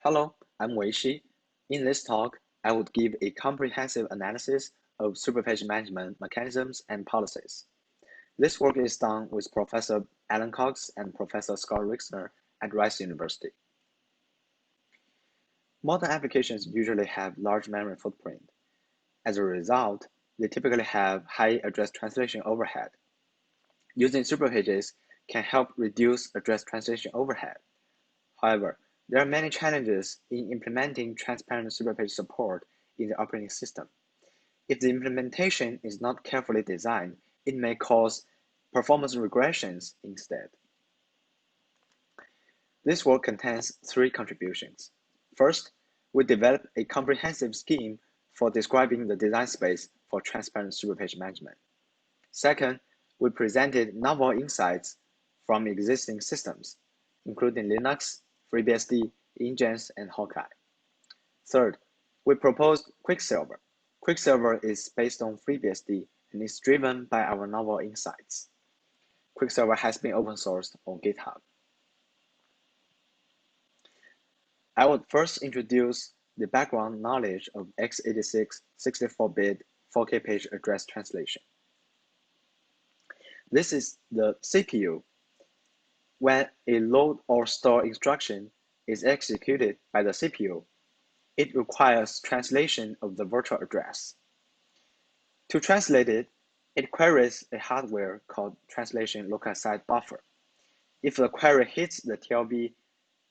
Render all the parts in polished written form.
Hello, I'm Weixi. In this talk, I would give a comprehensive analysis of superpage management mechanisms and policies. This work is done with Professor Alan Cox and Professor Scott Rixner at Rice University. Modern applications usually have large memory footprint. As a result, they typically have high address translation overhead. Using superpages can help reduce address translation overhead. However, there are many challenges in implementing transparent superpage support in the operating system. If the implementation is not carefully designed, it may cause performance regressions instead. This work contains three contributions. First, we developed a comprehensive scheme for describing the design space for transparent superpage management. Second, we presented novel insights from existing systems, including Linux, FreeBSD, InGens, and Hawkeye. Third, we proposed Quicksilver. Quicksilver is based on FreeBSD and is driven by our novel insights. Quicksilver has been open sourced on GitHub. I would first introduce the background knowledge of x86 64-bit 4K page address translation. This is the CPU. When a load or store instruction is executed by the CPU, it requires translation of the virtual address. To translate it, it queries a hardware called translation local-site buffer. If the query hits the TLB,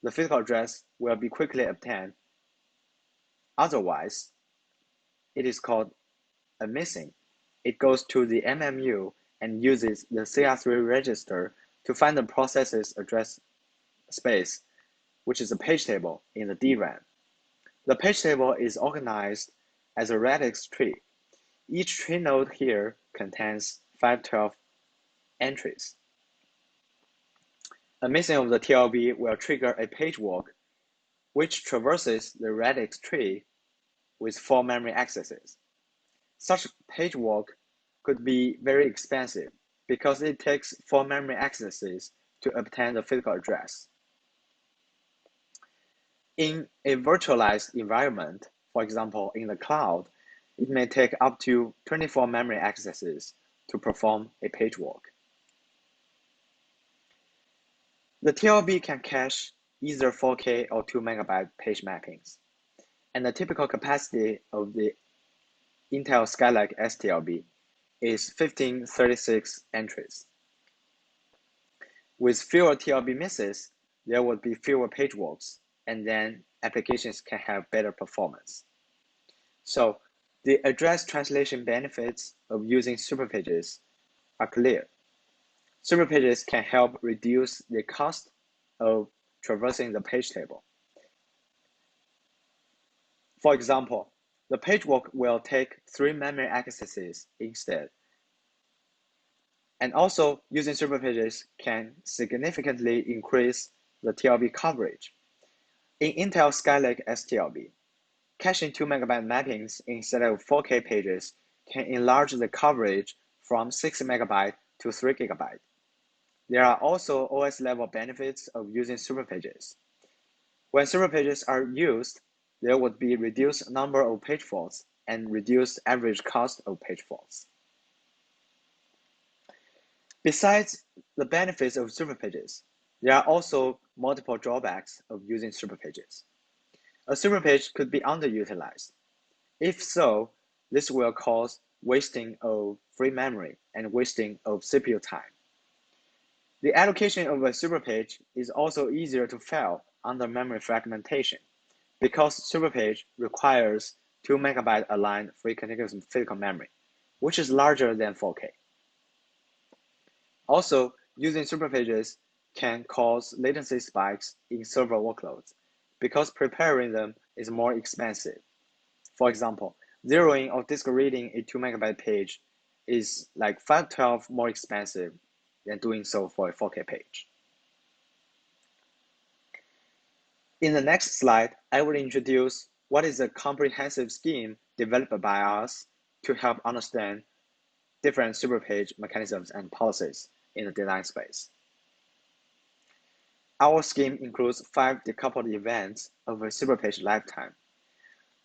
the physical address will be quickly obtained. Otherwise, it is called a missing. It goes to the MMU and uses the CR3 register to find the process's address space, which is a page table in the DRAM. The page table is organized as a radix tree. Each tree node here contains 512 entries. A missing of the TLB will trigger a page walk, which traverses the radix tree with 4 memory accesses. Such page walk could be very expensive because it takes 4 memory accesses to obtain the physical address. In a virtualized environment, for example, in the cloud, it may take up to 24 memory accesses to perform a page walk. The TLB can cache either 4K or 2 MB page mappings, and the typical capacity of the Intel Skylake STLB is 1536 entries. With fewer TLB misses, there would be fewer page walks, and then applications can have better performance. So the address translation benefits of using superpages are clear. Superpages can help reduce the cost of traversing the page table. For example, the page walk will take 3 memory accesses instead. And also, using superpages can significantly increase the TLB coverage. In Intel Skylake STLB, caching 2 MB mappings instead of 4K pages can enlarge the coverage from 6 MB to 3 GB. There are also OS-level benefits of using superpages. When superpages are used, there would be reduced number of page faults and reduced average cost of page faults. Besides the benefits of superpages, there are also multiple drawbacks of using superpages. A superpage could be underutilized. If so, this will cause wasting of free memory and wasting of CPU time. The allocation of a superpage is also easier to fail under memory fragmentation because superpage requires 2 MB aligned free contiguous physical memory, which is larger than 4K. Also, using superpages can cause latency spikes in server workloads because preparing them is more expensive. For example, zeroing or disk reading a 2 MB page is like 512 more expensive than doing so for a 4K page. In the next slide, I will introduce what is a comprehensive scheme developed by us to help understand different superpage mechanisms and policies in the design space. Our scheme includes 5 decoupled events of a superpage lifetime.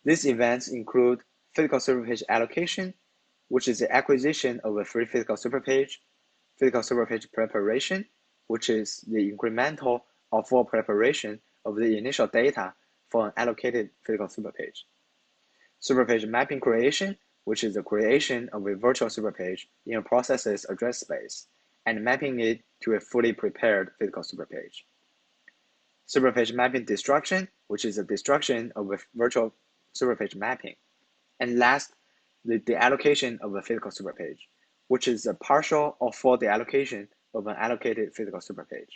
These events include physical superpage allocation, which is the acquisition of a free physical superpage preparation, which is the incremental or full preparation of the initial data for an allocated physical superpage. Superpage mapping creation, which is the creation of a virtual superpage in a process's address space and mapping it to a fully prepared physical superpage. Superpage mapping destruction, which is the destruction of a virtual superpage mapping. And last, the deallocation of a physical superpage, which is a partial or full deallocation of an allocated physical superpage.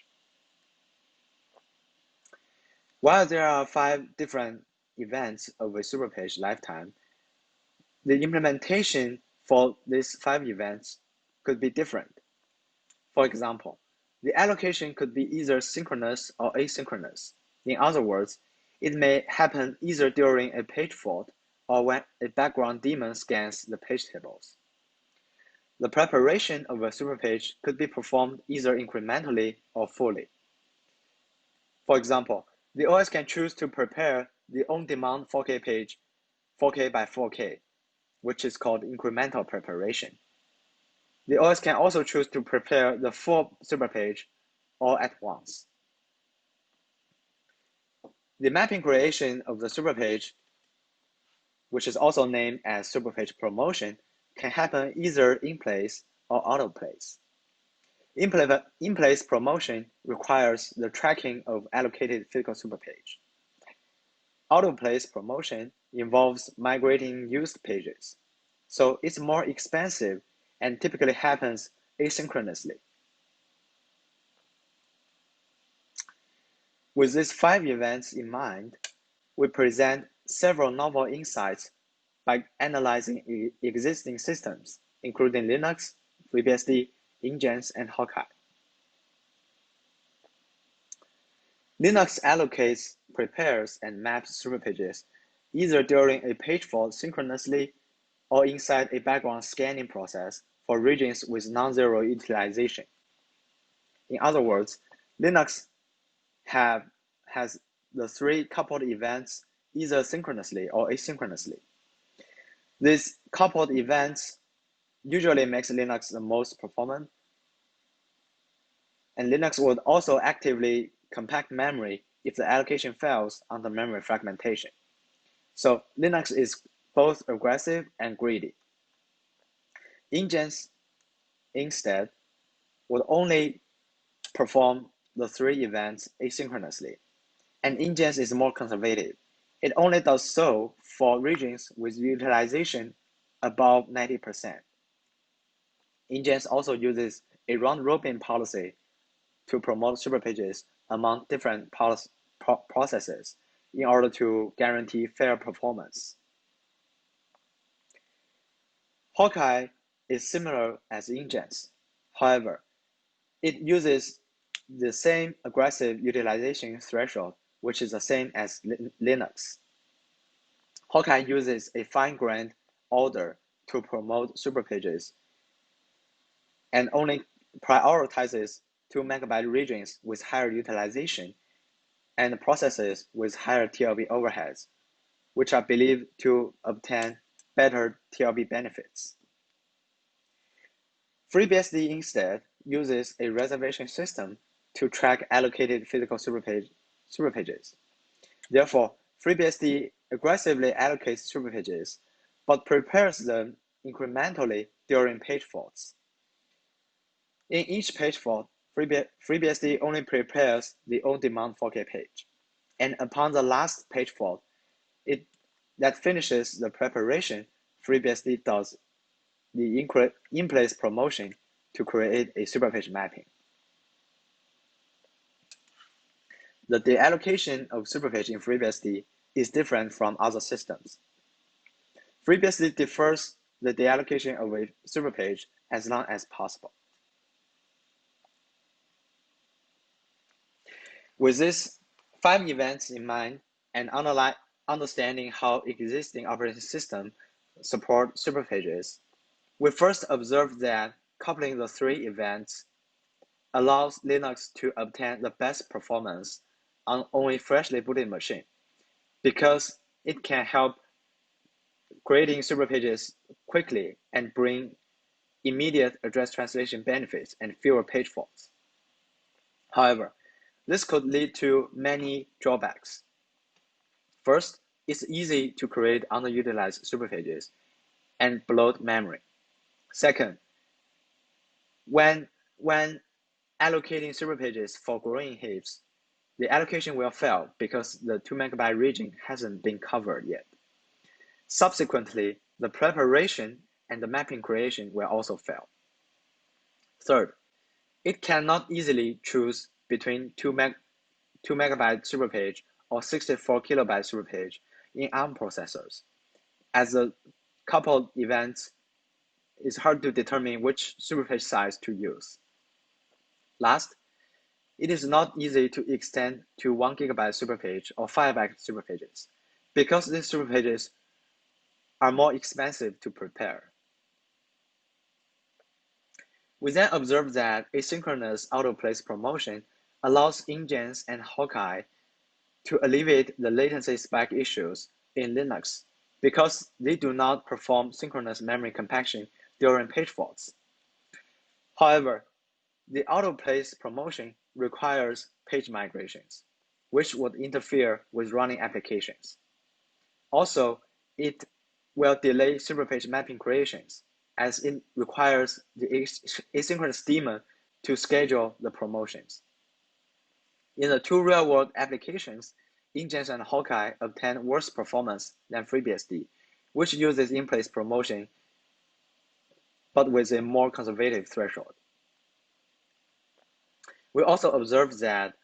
While there are 5 different events of a superpage lifetime, the implementation for these 5 events could be different. For example, the allocation could be either synchronous or asynchronous. In other words, it may happen either during a page fault or when a background daemon scans the page tables. The preparation of a superpage could be performed either incrementally or fully. For example, the OS can choose to prepare the on-demand 4K page 4K by 4K, which is called incremental preparation. The OS can also choose to prepare the full superpage all at once. The mapping creation of the superpage, which is also named as superpage promotion, can happen either in place or out of place. In-place promotion requires the tracking of allocated physical superpage. Out-of-place promotion involves migrating used pages, so it's more expensive and typically happens asynchronously. With these 5 events in mind, we present several novel insights by analyzing existing systems, including Linux, FreeBSD, Ingence, and Hawkeye. Linux allocates, prepares, and maps superpages either during a page fault synchronously or inside a background scanning process for regions with non-zero utilization. In other words, Linux has the 3 coupled events either synchronously or asynchronously. These coupled events usually makes Linux the most performant, and Linux would also actively compact memory if the allocation fails under memory fragmentation. So Linux is both aggressive and greedy. Ingence, instead, would only perform the 3 events asynchronously, and Ingence is more conservative. It only does so for regions with utilization above 90%. Ingence also uses a round-robin policy to promote superpages among different processes in order to guarantee fair performance. Hawkeye is similar as Ingence. However, it uses the same aggressive utilization threshold, which is the same as Linux. Hawkeye uses a fine-grained order to promote superpages and only prioritizes 2 MB regions with higher utilization and processes with higher TLB overheads, which are believed to obtain better TLB benefits. FreeBSD instead uses a reservation system to track allocated physical superpages. Therefore, FreeBSD aggressively allocates superpages, but prepares them incrementally during page faults. In each page fault, FreeBSD only prepares the on-demand 4K page, and upon the last page fault, that finishes the preparation, FreeBSD does the in-place promotion to create a superpage mapping. The deallocation of superpage in FreeBSD is different from other systems. FreeBSD defers the deallocation of a superpage as long as possible. With these 5 events in mind and understanding how existing operating systems support superpages, we first observed that coupling the 3 events allows Linux to obtain the best performance on only freshly booted machine because it can help creating superpages quickly and bring immediate address translation benefits and fewer page faults. However, this could lead to many drawbacks. First, it's easy to create underutilized superpages and bloat memory. Second, when allocating superpages for growing heaps, the allocation will fail because the 2 MB region hasn't been covered yet. Subsequently, the preparation and the mapping creation will also fail. Third, it cannot easily choose between 2 MB superpage or 64 KB superpage in ARM processors, as the coupled events it's hard to determine which superpage size to use. Last, it is not easy to extend to 1 GB superpage or 5 byte superpages because these superpages are more expensive to prepare. We then observe that asynchronous autoplace promotion allows Ingens and Hawkeye to alleviate the latency spike issues in Linux because they do not perform synchronous memory compaction during page faults. However, the autoplace promotion requires page migrations, which would interfere with running applications. Also, it will delay superpage mapping creations, as it requires the asynchronous daemon to schedule the promotions. In the two real-world applications, Ingens and Hawkeye obtain worse performance than FreeBSD, which uses in-place promotion but with a more conservative threshold. We also observed that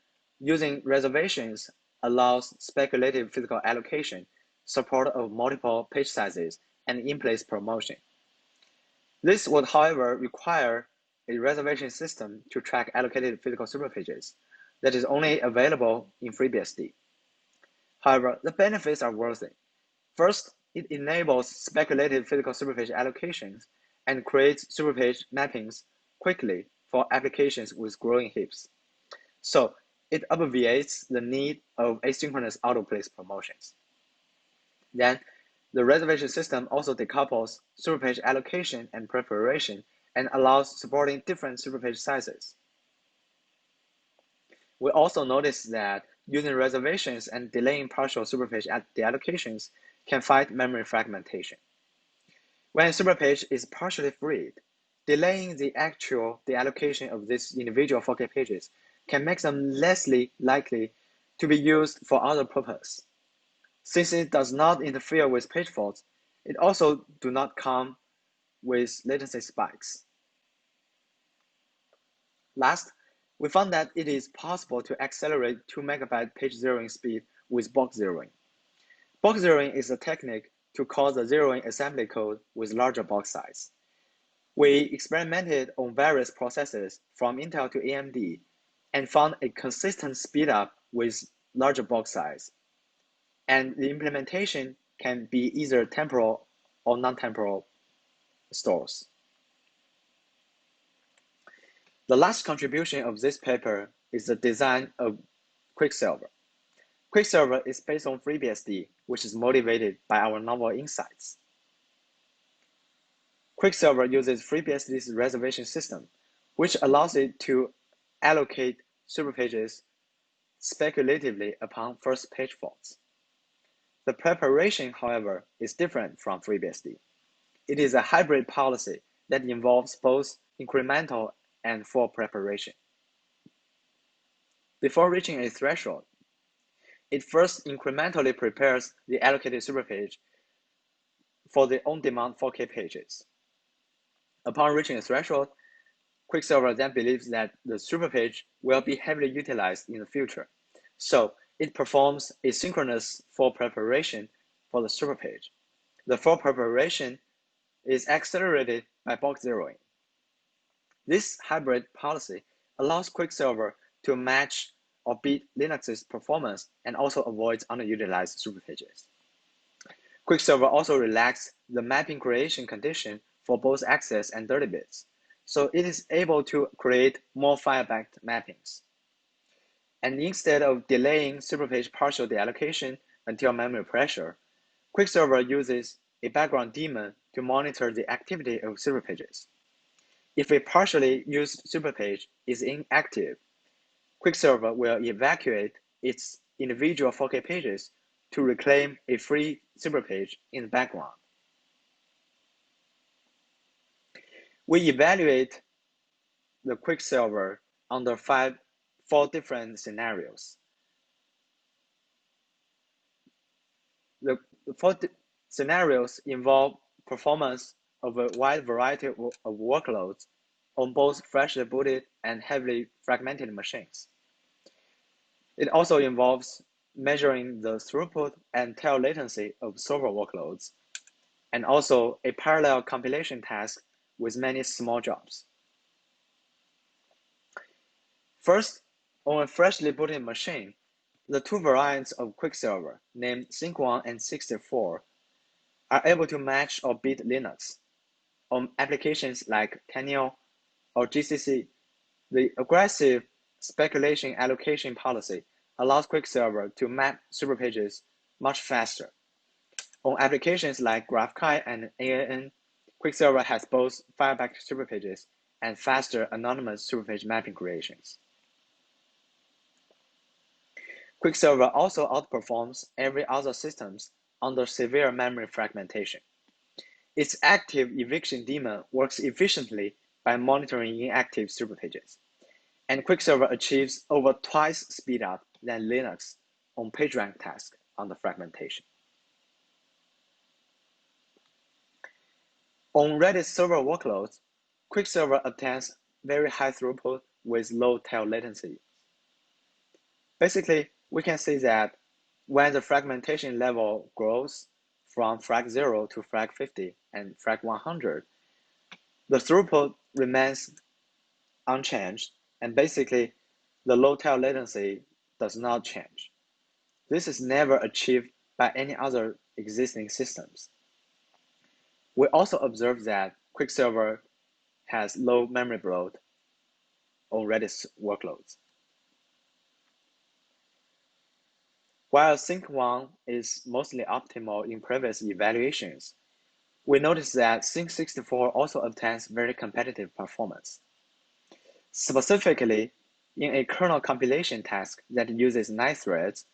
using reservations allows speculative physical allocation, support of multiple page sizes, and in-place promotion. This would, however, require a reservation system to track allocated physical superpages that is only available in FreeBSD. However, the benefits are worth it. First, it enables speculative physical superpage allocations and creates superpage mappings quickly for applications with growing heaps. So it obviates the need of asynchronous autoplace promotions. Then, the reservation system also decouples superpage allocation and preparation and allows supporting different superpage sizes. We also noticed that using reservations and delaying partial superpage deallocations can fight memory fragmentation. When a superpage is partially freed, delaying the actual deallocation of these individual 4K pages can make them less likely to be used for other purposes. Since it does not interfere with page faults, it also does not come with latency spikes. Last, we found that it is possible to accelerate 2 MB page zeroing speed with box zeroing. Box zeroing is a technique to cause the zeroing assembly code with larger box size. We experimented on various processors from Intel to AMD and found a consistent speedup with larger box size. And the implementation can be either temporal or non-temporal stores. The last contribution of this paper is the design of Quicksilver. Quicksilver is based on FreeBSD, which is motivated by our novel insights. Quicksilver uses FreeBSD's reservation system, which allows it to allocate superpages speculatively upon first page faults. The preparation, however, is different from FreeBSD. It is a hybrid policy that involves both incremental and full preparation. Before reaching a threshold, it first incrementally prepares the allocated superpage for the on-demand 4K pages. Upon reaching a threshold, Quicksilver then believes that the superpage will be heavily utilized in the future, so it performs a synchronous full preparation for the superpage. The full preparation is accelerated by box zeroing. This hybrid policy allows Quicksilver to match or beat Linux's performance and also avoids underutilized superpages. Quicksilver also relaxes the mapping creation condition for both access and dirty bits, so it is able to create more file-backed mappings. And instead of delaying Superpage partial deallocation until memory pressure, Quicksilver uses a background daemon to monitor the activity of Superpages. If a partially used Superpage is inactive, Quicksilver will evacuate its individual 4K pages to reclaim a free Superpage in the background. We evaluate the Quicksilver under 4 different scenarios. The 4 scenarios involve performance of a wide variety of workloads on both freshly booted and heavily fragmented machines. It also involves measuring the throughput and tail latency of server workloads, and also a parallel compilation task with many small jobs. First, on a freshly booted machine, the 2 variants of Quicksilver, named Sync1 and 64, are able to match or beat Linux. On applications like Tenio or GCC, the aggressive speculation allocation policy allows Quicksilver to map superpages much faster. On applications like GraphQL and AAN, Quicksilver has both file-backed superpages and faster anonymous superpage mapping creations. Quicksilver also outperforms every other systems under severe memory fragmentation. Its active eviction daemon works efficiently by monitoring inactive superpages, and Quicksilver achieves over twice speedup than Linux on PageRank task under fragmentation. On Redis server workloads, Quicksilver obtains very high throughput with low tail latency. Basically, we can see that when the fragmentation level grows from frag 0 to frag 50 and frag 100, the throughput remains unchanged, and basically the low tail latency does not change. This is never achieved by any other existing systems. We also observe that Quicksilver has low memory bloat on Redis workloads. While Sync1 is mostly optimal in previous evaluations, we notice that Sync64 also obtains very competitive performance. Specifically, in a kernel compilation task that uses 9 threads,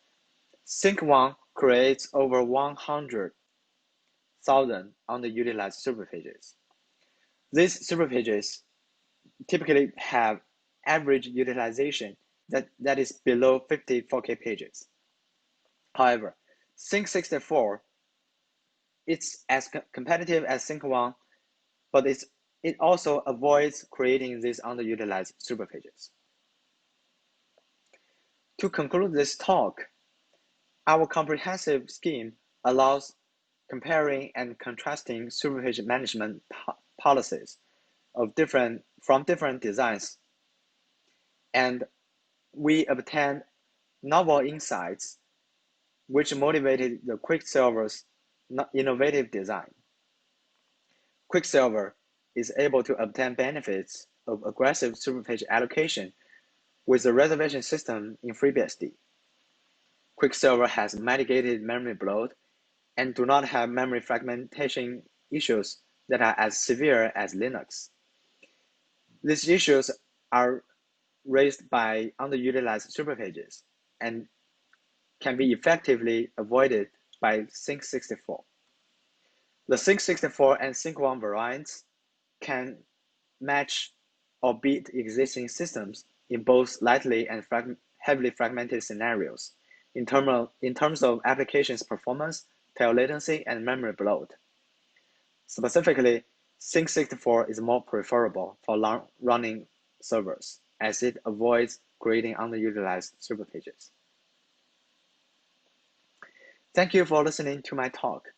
Sync1 creates over 100,000 underutilized superpages. These superpages typically have average utilization that is below 50 4K pages. However, Sync64, it's as competitive as Sync1, but it also avoids creating these underutilized superpages. To conclude this talk, our comprehensive scheme allows comparing and contrasting superpage management policies from different designs, and we obtained novel insights which motivated the Quicksilver's innovative design. Quicksilver is able to obtain benefits of aggressive superpage allocation with the reservation system in FreeBSD. Quicksilver has mitigated memory bloat and do not have memory fragmentation issues that are as severe as Linux. These issues are raised by underutilized superpages and can be effectively avoided by Sync64. The Sync64 and Sync1 variants can match or beat existing systems in both lightly and heavily fragmented scenarios in terms of applications performance, tail latency, and memory bloat. Specifically, Sync64 is more preferable for long-running servers, as it avoids creating underutilized superpages. Thank you for listening to my talk.